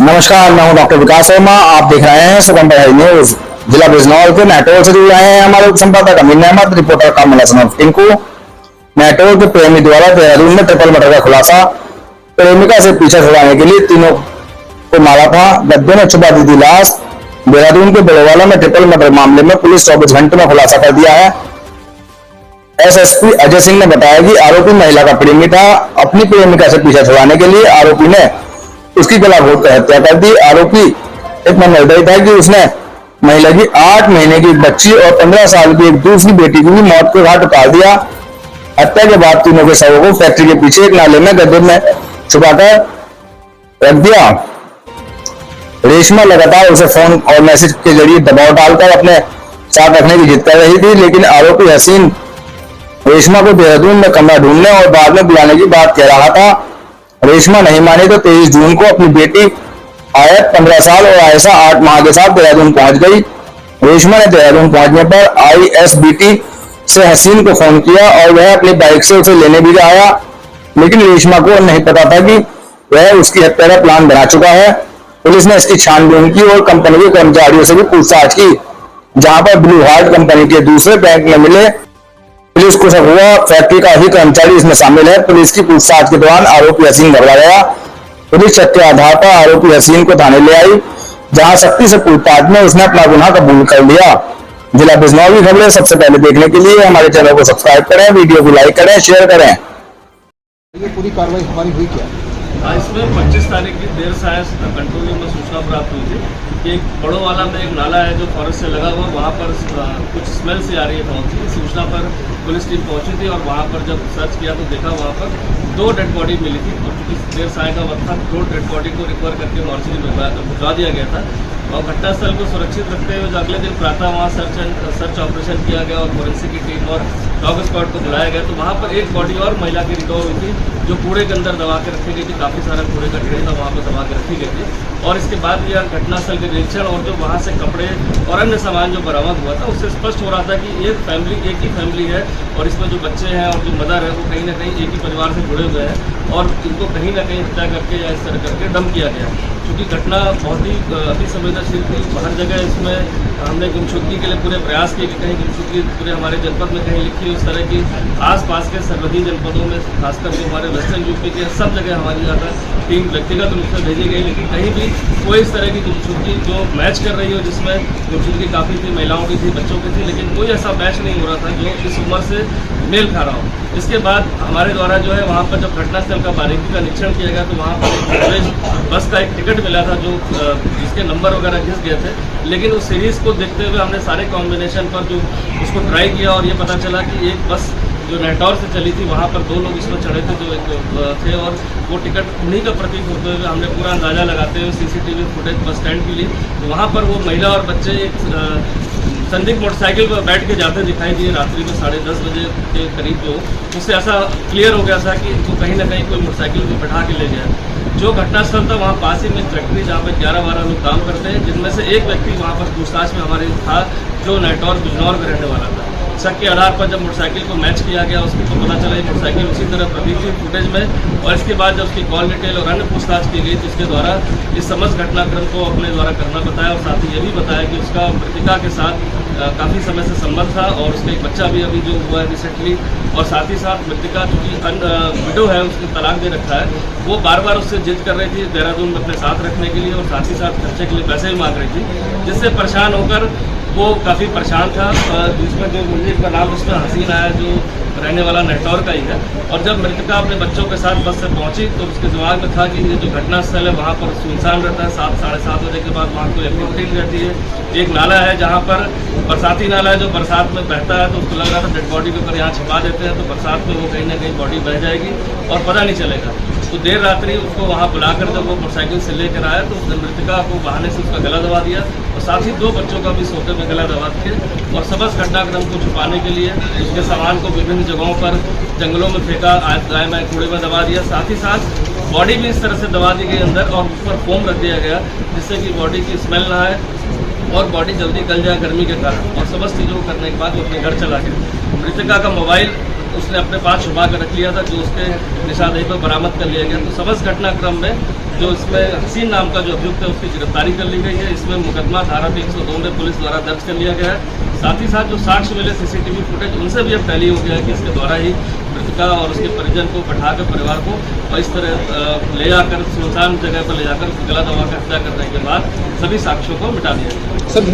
नमस्कार, मैं हूं डॉक्टर विकास शर्मा। आप देख रहे हैं सुगम न्यूज। जिला बिजनौर के नेटवर्क से जुड़ रहे हैं हमारे संवाददाता अमीन अहमद, रिपोर्टर कामल हसन टिंकू। नेटवर्क के प्रेमी द्वारा देहरादून में ट्रिपल मर्डर का खुलासा। प्रेमिका से पीछा छुड़ाने के लिए तीनों को मारा था, गद्दे ने छुपा दी थी लाश। देहरादून के बड़ोवाला में ट्रिपल मर्डर मामले में पुलिस 24 घंटे में खुलासा कर दिया है। एसएसपी अजय सिंह ने बताया कि आरोपी महिला का प्रेमी था। अपनी प्रेमिका से पीछा छुड़ाने के लिए आरोपी ने उसकी गला घोंटकर हत्या कर दी। आरोपी इतना निर्दयी था कि उसने महिला की 8 महीने की एक बच्ची और 15 साल की एक दूसरी बेटी की भी मौत के घाट उतार दिया। हत्या के बाद तीनों के शवों को फैक्ट्री के पीछे एक नाले में गड्ढे में छुपाकर रख दिया। रेशमा लगातार उसे फोन और मैसेज के जरिए दबाव डालकर अपने साथ रखने की जिद कर रही थी, लेकिन आरोपी हसीन रेशमा को देहरादून में कमरा ढूंढने और बाद में बुलाने की बात कह रहा था। रेशमा नहीं मानी तो 23 जून को अपनी बेटी आयत 15 साल और आयशा 8 माह के साथ देहरादून पहुंच गई। रेशमा ने देहरादून पहुंचने पर आईएसबीटी से हसीन को फोन किया और वह अपनी बाइक से उसे लेने भी आया, लेकिन रेशमा को नहीं पता था कि वह उसकी हत्या का प्लान बना चुका है। पुलिस ने इसकी छानबीन की और कंपनी के कर्मचारियों से भी पूछताछ की, जहां पर ब्लू हार्ट कंपनी के दूसरे बैंक में मिले। पुलिस को शक हुआ फैक्ट्री का ही कर्मचारी इसमें शामिल है। पुलिस की पूछताछ के दौरान आरोपी हसीन घबरा गया। पुलिस शक के आधार पर आरोपी हसीन को थाने ले आई, जहां सख्ती से पूछताछ में उसने अपना गुनाह कबूल कर लिया। जिला बिजनौर की खबरें सबसे पहले देखने के लिए हमारे चैनल को सब्सक्राइब करें, वीडियो को लाइक करें, शेयर करें। ये पूरी कार्रवाई हमारी हुई क्या? इसमें 25 तारीख की देर सायंस कंट्रोल रूम में सूचना प्राप्त हुई थी कि एक बड़ोवाला में एक नाला है जो फॉरेस्ट से लगा हुआ, वहाँ पर कुछ स्मेल से आ रही है बहुत सी। सूचना पर पुलिस टीम पहुंची थी और वहाँ पर जब सर्च किया तो देखा वहाँ पर 2 डेड बॉडी मिली थी। और चूँकि देर सायं का वक्त था, 2 डेड बॉडी को रिकवर करके मॉर्चरी में भिजवा दिया गया था और घटनास्थल को सुरक्षित रखते हुए अगले दिन प्रातः वहाँ सर्च ऑपरेशन किया गया और फोरेंसिक की टीम और डॉग स्क्वाड को बुलाया गया। तो वहाँ पर एक बॉडी और महिला की रिकवर हुई थी जो कूड़े के अंदर दबा के रखी गई थी। काफ़ी सारा कूड़े का ढेर था, वहाँ पर दबा के रखी गई थी। और इसके बाद यह घटनास्थल के निरीक्षण और जो वहाँ से कपड़े और अन्य सामान जो बरामद हुआ था, उससे स्पष्ट हो रहा था कि एक ही फैमिली है और इसमें जो बच्चे हैं और जो मदर है वो कहीं ना कहीं एक ही परिवार से जुड़े हुए हैं और इनको कहीं ना कहीं हत्या करके या इस तरह करके डंप किया गया। क्योंकि घटना बहुत ही अति संवेदनशील थी। हर जगह इसमें हमने गुमशुदगी के लिए पूरे प्रयास किए कि कहीं गुमशुदगी पूरे हमारे जनपद में कहीं लिखी हो। इस तरह की आसपास के सरहदी जनपदों में खासकर जो हमारे वेस्टर्न यूपी के सब जगह हमारी ज़्यादा टीम व्यक्तिगत रूप से भेजी गई, लेकिन कहीं भी कोई इस तरह की गुमशुदगी जो मैच कर रही हो, जिसमें गुमशुदगी काफ़ी थी, महिलाओं की थी, बच्चों की थी, लेकिन कोई ऐसा मैच नहीं हो रहा था जो इस उम्र से मेल खा रहा हो। इसके बाद हमारे द्वारा जो है वहाँ पर जब घटनास्थल का बारीकी का निरीक्षण किया गया तो वहाँ पर एक बस का एक टिकट मिला था जो जिसके नंबर वगैरह घिस गए थे, लेकिन उस सीरीज़ को देखते हुए हमने सारे कॉम्बिनेशन पर जो उसको ट्राई किया और ये पता चला कि एक बस जो नेटौर से चली थी वहाँ पर 2 लोग इसमें चढ़े थे जो एक थे और वो टिकट उन्हीं का प्रतीक होते हुए हमने पूरा अंदाज़ा लगाते हुए सीसीटीवी फुटेज बस स्टैंड की ली। तो वहाँ पर वो महिला और बच्चे एक संदिग्ध मोटरसाइकिल पर बैठ के जाते दिखाई दिए रात्रि में 10:30 बजे के करीब। जो उससे ऐसा क्लियर हो गया था कि वो कहीं ना कहीं कोई मोटरसाइकिल को बैठा के ले गया। जो घटनास्थल था वहाँ पास ही में फैक्ट्री जहाँ पर 11-12 लोग काम करते हैं, जिनमें से एक व्यक्ति वहाँ पर पूछताछ में हमारे था जो नेटौर बिजनौर में रहने वाला था। शक के आधार पर जब मोटरसाइकिल को मैच किया गया उसको तो पता चला ये मोटरसाइकिल उसी तरह प्रतीत थी फुटेज में। और इसके बाद जब उसकी कॉल डिटेल और अन्य पूछताछ की गई तो इसके द्वारा इस समस्त घटनाक्रम को अपने द्वारा करना बताया और साथ ही ये भी बताया कि उसका मृतिका के साथ काफ़ी समय से संबंध था और उसका एक बच्चा भी अभी जो हुआ है रिसेंटली। और साथ ही साथ मृतिका चूँकि विडो है, उसने तलाक दे रखा है, वो बार बार उससे जिद कर रही थी देहरादून में अपने साथ रखने के लिए और साथ ही साथ खर्चे के लिए पैसे भी मांग रही थी, जिससे परेशान होकर वो काफ़ी परेशान था। जिसमें जो मुझे का नाम उसमें हसीन आया जो रहने वाला नेटौर का ही है। और जब मृतका अपने बच्चों के साथ बस से पहुंची तो उसके दिमाग में था कि ये जो घटनास्थल है वहाँ पर सुनसान रहता है, 7-7:30 बजे के बाद वहाँ कोई एक्टिविटी नहीं रहती है। एक नाला है जहाँ पर बरसाती नाला है जो बरसात में बहता है, तो उसको लग रहा था डेड बॉडी के ऊपर यहाँ छिपा देते हैं तो बरसात में वो कहीं ना कहीं बॉडी बह जाएगी और पता नहीं चलेगा। तो देर रात्रि उसको वहाँ बुलाकर जब वो मोटरसाइकिल से लेकर आया तो मृतिका को बहाने से उसका गला दबा दिया और साथ ही 2 बच्चों का भी सोते में गला दबा के और समस्त घटनाक्रम को छुपाने के लिए उसके सामान को विभिन्न जगहों पर जंगलों में फेंका, आए कूड़े में दबा दिया। साथ ही साथ बॉडी भी इस तरह से दबा दी गई अंदर और उस पर फोम रख दिया गया जिससे कि बॉडी की स्मेल ना आए और बॉडी जल्दी गल जाए गर्मी के कारण। और समस्त चीज़ों को करने के बाद वो अपने घर चला गया। मृतिका का मोबाइल उसने अपने पास छुपा कर रख लिया था, जो उसके निशानदेही पर बरामद कर लिया गया। तो समस्त घटनाक्रम में जो इसमें हसीन नाम का जो अभियुक्त है उसकी गिरफ्तारी कर ली गई है। इसमें मुकदमा धारा 302 में पुलिस द्वारा दर्ज कर लिया गया है। साथ ही साथ जो साक्ष्य मिले सीसीटीवी फुटेज, उनसे भी अब टैली हो गया है कि इसके द्वारा ही मृतका और उसके परिजन को बैठाकर परिवार को और इस तरह ले जाकर सुनसान जगह पर ले जाकर उसको गला दबा कर हत्या करने के बाद सभी साक्ष्यों को मिटा दिया गया। सर